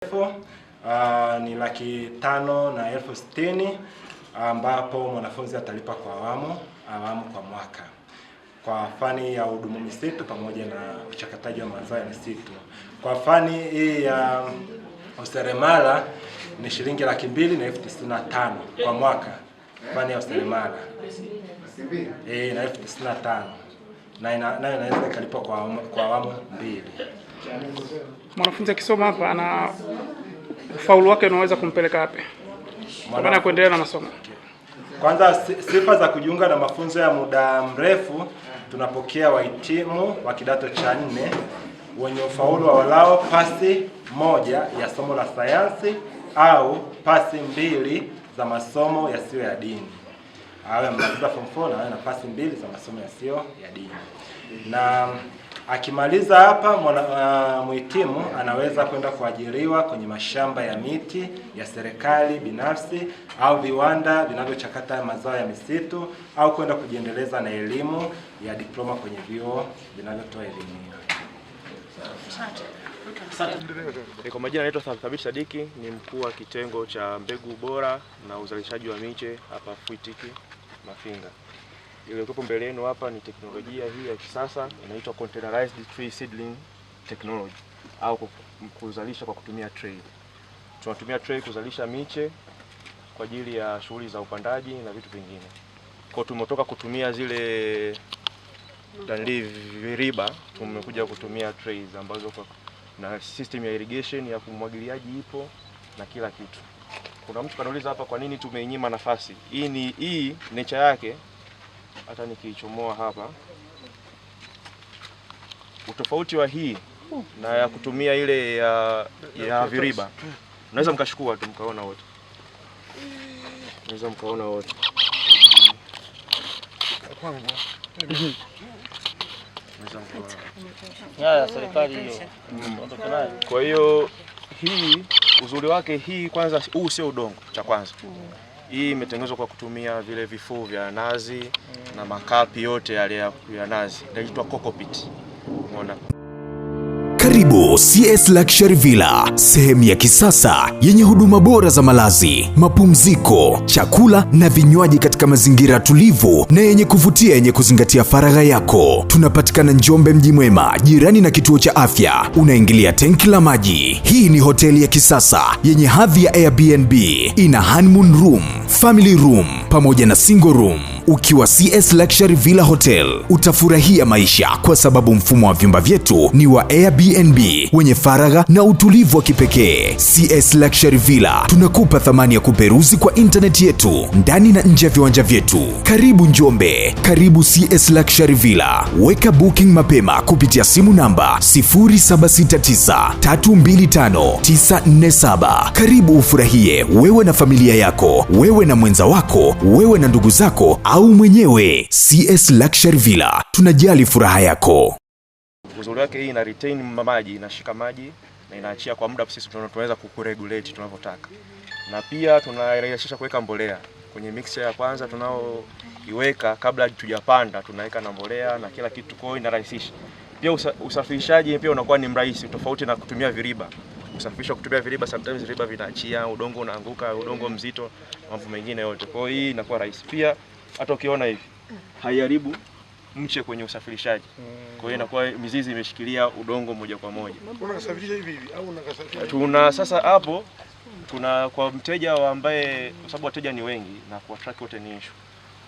Ni 550,060 ambapo mwanafunzi atalipa kwa awamu kwa mwaka kwa fani ya hudumu misitu pamoja na uchakataji wa mazao ya misitu. Kwa fani hii ya useremala ni shilingi 2,295 kwa mwaka. Fani ya useremala na 95 na inaweza ikalipa kwa awamu mbili. Mwanafunzi akisoma hapa ana ufaulu wake unaweza kumpeleka wapi? Maana kuendelea na masomo. Kwanza, sifa za kujiunga na mafunzo ya muda mrefu, tunapokea wahitimu wa kidato cha 4 wenye ufaulu wa walao pasi 1 ya somo la sayansi au pasi 2 za masomo yasiyo ya dini. Awe mmaliza form 4 na awe na pasi 2 za masomo yasiyo ya dini. Na akimaliza hapa mhitimu anaweza kwenda kuajiriwa kwenye mashamba ya miti ya serikali binafsi au viwanda vinavyochakata mazao ya misitu au kwenda kujiendeleza na elimu ya diploma kwenye vyuo vinavyotoa elimu hiyo. Kwa majina naitwa Thabit Sadiki, ni mkuu wa kitengo cha mbegu bora na uzalishaji wa miche hapa FUITIC Mafinga. Iliyokuwa mbele yenu hapa ni teknolojia hii ya kisasa inaitwa containerized tree seedling technology au kuzalisha kwa kutumia tray. Tunatumia tray kuzalisha miche kwa ajili ya shughuli za upandaji na vitu vingine. Kwa tumetoka kutumia zile viriba, tumekuja kutumia trays ambazo na system ya irrigation ya kumwagiliaji ipo na kila kitu. Kuna mtu kanauliza hapa kwa nini tumeinyima nafasi. Hii nature yake, hata nikiichomoa hapa, utofauti wa hii na ya kutumia ile ya viriba, unaweza mkashukua tu mkaona wote. Unaweza mkaona wote. Serikali hiyo. Kwa hiyo hii uzuri wake, hii kwanza, huu sio udongo cha kwanza. Hii imetengenezwa kwa kutumia vile vifuu vya nazi na makapi yote yale ya nazi. Inaitwa cockpit. Unaona? Karibu CS Luxury Villa, sehemu ya kisasa yenye huduma bora za malazi, mapumziko, chakula na vinywaji katika mazingira tulivu na yenye kuvutia yenye kuzingatia faragha yako. Tunapatikana Njombe mji mwema, jirani na kituo cha afya. Unaingilia tenki la maji. Hii ni hoteli ya kisasa yenye hadhi ya Airbnb. Ina honeymoon room, family room pamoja na single room. Ukiwa CS Luxury Villa Hotel, utafurahia maisha kwa sababu mfumo wa vyumba vyetu ni wa Airbnb wenye faragha na utulivu wa kipekee. CS Luxury Villa tunakupa thamani ya kuperuzi kwa internet yetu ndani na nje ya viwanja vyetu. Karibu Njombe, karibu CS Luxury Villa. Weka booking mapema kupitia simu namba 0769325947. Karibu ufurahie wewe na familia yako, wewe na mwenza wako, wewe na ndugu zako au mwenyewe. CS Luxury Villa, tunajali furaha yako. Uzuri wake, hii ina retain maji, inashika maji na inaachia kwa muda, sisi tunaweza kuregulate tunavyotaka. Na pia tunarahisisha kuweka mbolea. Kwenye mixture ya kwanza tunaoiweka kabla tujapanda, tunaweka na mbolea na kila kitu, kwa hiyo inarahisisha. Pia usafirishaji pia unakuwa ni mrahisi tofauti na kutumia viriba. Kusafirisha kutumia viriba, sometimes viriba vinaachia, udongo unaanguka, udongo mzito, mambo mengine yote. Kwa hiyo hii inakuwa rahisi. Pia hata ukiona hivi haiharibu mche kwenye usafirishaji. Kwa hiyo inakuwa mizizi imeshikilia udongo moja kwa moja. Unasafirisha hivi au unakasafirisha? Tuna sasa hapo kwa mteja ambaye, kwa sababu wateja ni wengi na kwa track wote ni issue.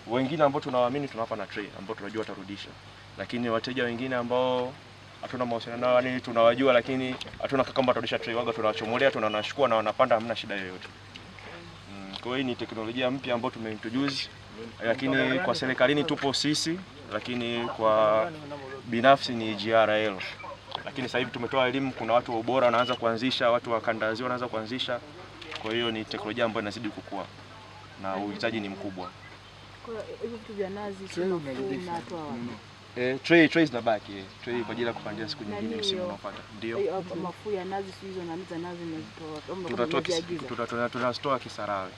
Wengine ambao tunawaamini tunawapa na tray ambao tunajua watarudisha. Lakini wateja wengine ambao hatuna mahusiano nao, yani tunawajua lakini hatuna kama watarudisha tray, waga tunawachomolea, tunanashukua na wanapanda, hamna shida yoyote. Kwa hiyo ni teknolojia mpya ambayo tumeintroduce, lakini kwa serikalini tupo sisi, lakini kwa binafsi ni GRL. Lakini sasa hivi tumetoa elimu, kuna watu wa ubora wanaanza kuanzisha, watu wa kandazi wanaanza kuanzisha. Kwa hiyo ni teknolojia ambayo inazidi kukua na uhitaji ni mkubwa. Kwa hiyo vitu vya nazi tunatoa wapi? Trays na baki. Tray kwa ajili ya kupandia siku nyingine msimu unaofuata. Ndio. Mafuta ya nazi hizo na nazi tunazitoa. Tunatoa Kisarawe.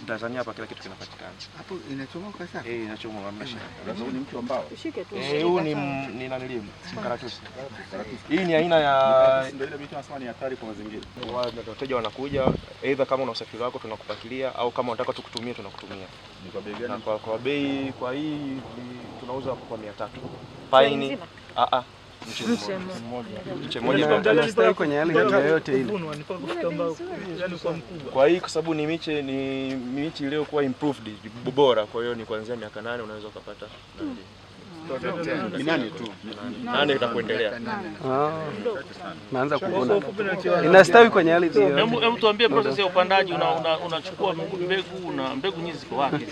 Tanzania hapa kila kitu kinapatikana. Hapo inachomoka sasa. Inachomoka hamna shida. Huu ni mtu ambao. Ushike tu. Huu ni nanilimu, karatusi. Hii ni aina ya ndio ile vitu nasema ni hatari kwa mazingira. Wateja wanakuja, either kama una usafiri wako tunakupakilia au kama unataka tukutumie tunakutumia. Ni kwa bei gani? Kwa bei kwa hii tunauza kwa 300. Paini mche mmoja Stawi kwenye hali yoyote ile. Kwa hii kwa sababu ni miche iliyokuwa improved bora, kwa hiyo ni kuanzia miaka 8 unaweza kupata ni nani tu. 8 itakuendelea. Naanza kuona. Inastawi kwenye hali hiyo. Hebu tuambie process ya upandaji, unachukua mbegu nyingi ziko wapi?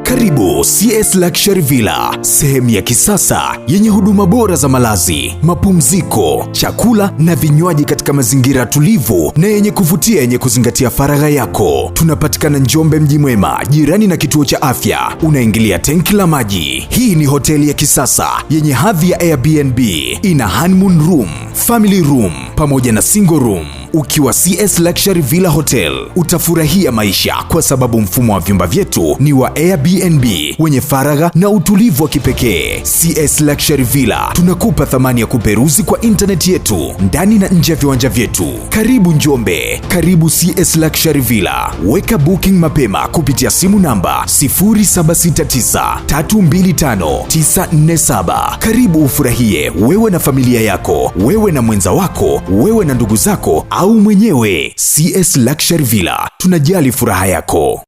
Karibu CS Luxury Villa, sehemu ya kisasa yenye huduma bora za malazi, mapumziko, chakula na vinywaji katika mazingira tulivu na yenye kuvutia yenye kuzingatia faragha yako. Tunapatikana Njombe mji mwema, jirani na kituo cha afya. Unaingilia tenki la maji. Hii ni hoteli ya kisasa yenye hadhi ya Airbnb. Ina honeymoon room, family room pamoja na single room. Ukiwa CS Luxury Villa Hotel, utafurahia maisha kwa sababu mfumo wa vyumba vyetu ni wa Airbnb wenye faragha na utulivu wa kipekee. CS Luxury Villa tunakupa thamani ya kuperuzi kwa internet yetu ndani na nje ya viwanja vyetu. Karibu Njombe, karibu CS Luxury Villa. Weka booking mapema kupitia simu namba 0769325947. Karibu ufurahie wewe na familia yako, wewe na mwenza wako, wewe na ndugu zako au mwenyewe. CS Luxury Villa, tunajali furaha yako.